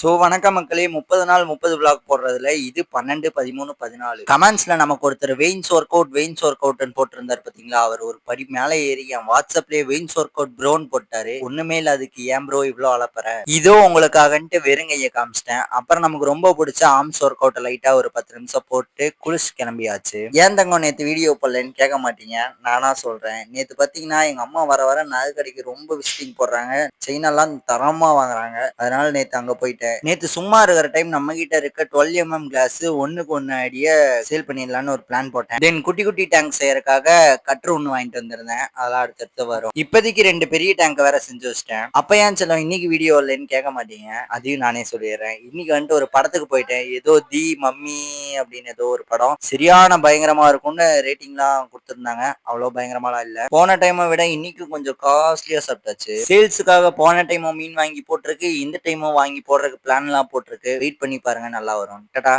வணக்கம் மக்களே. 30 நாள் 30 விளாக் போடுறதுல இது 12, 13, 14. கமெண்ட்ஸ்ல நமக்கு ஒருத்தர் வெயின்ஸ் ஒர்க் அவுட்ன்னு போட்டிருந்தாரு பாத்தீங்களா? அவர் ஒரு படி மேல ஏறி என் வாட்ஸ்அப்லயே வெயின்ஸ் ஒர்க் அவுட் ப்ரோன்னு போட்டாரு. ஒண்ணுமே இல்ல, அதுக்கு ஏன் ப்ரோ இவ்ளோ அலப்பற? இதோ உங்களுக்காகன்ட்டு வெறுங்கைய காமிச்சிட்டேன். அப்புறம் நமக்கு ரொம்ப பிடிச்ச ஆர்ம்ஸ் ஒர்க் அவுட் லைட்டா ஒரு 10 நிமிஷம் போட்டு குளிச்சு கிளம்பியாச்சு. ஏன் தங்கம் நேத்து வீடியோ போடலன்னு கேட்க மாட்டீங்க? நானா சொல்றேன். நேத்து பாத்தீங்கன்னா எங்க அம்மா வர வர நகை கடைக்கு ரொம்ப விசிட்டிங் போடுறாங்க. செயின் எல்லாம் தரமா வாங்குறாங்க. அதனால நேத்து அங்க போயிட்டேன். நேத்து சும்மா இருக்கிற டைம் நம்ம கிட்ட இருக்க 12mm கிளாஸ் ஒண்ணுக்கு ஒன்னு அடிய சேல் பண்ணிடலான்னு ஒரு பிளான் போட்டேன். தென் குட்டி குட்டி டேங்க் செய்யறதுக்காக கட்ரு ஒண்ணு வாங்கிட்டு வந்திருந்தேன். அதெல்லாம் அடுத்தடுத்து வரும். இப்போதைக்கு 2 பெரிய டேங்க் வேற செஞ்சு வச்சிட்டேன். அப்ப ஏன் செல்லம் இன்னைக்கு வீடியோ இல்லைன்னு கேட்க மாட்டீங்க? அதையும் நானே சொல்லிடுறேன். இன்னைக்கு வந்துட்டு ஒரு படத்துக்கு போயிட்டேன். ஏதோ தி மம்மி அப்படின்னு ஏதோ ஒரு படம். சரியான பயங்கரமா இருக்கும்னு ரேட்டிங்லாம் கொடுத்திருந்தாங்க. அவ்வளவு பயங்கரமாலாம் இல்ல. போன டைமை விட இன்னைக்கு கொஞ்சம் காஸ்ட்லியா சாப்பிட்டாச்சு. சேல்ஸுக்காக போன டைமும் மீன் வாங்கி போட்டிருக்கு, இந்த டைமும் வாங்கி போடுறதுக்கு பிளான்லாம் போட்டிருக்கு. வெயிட் பண்ணி பாருங்க, நல்லா வரும். டாடா.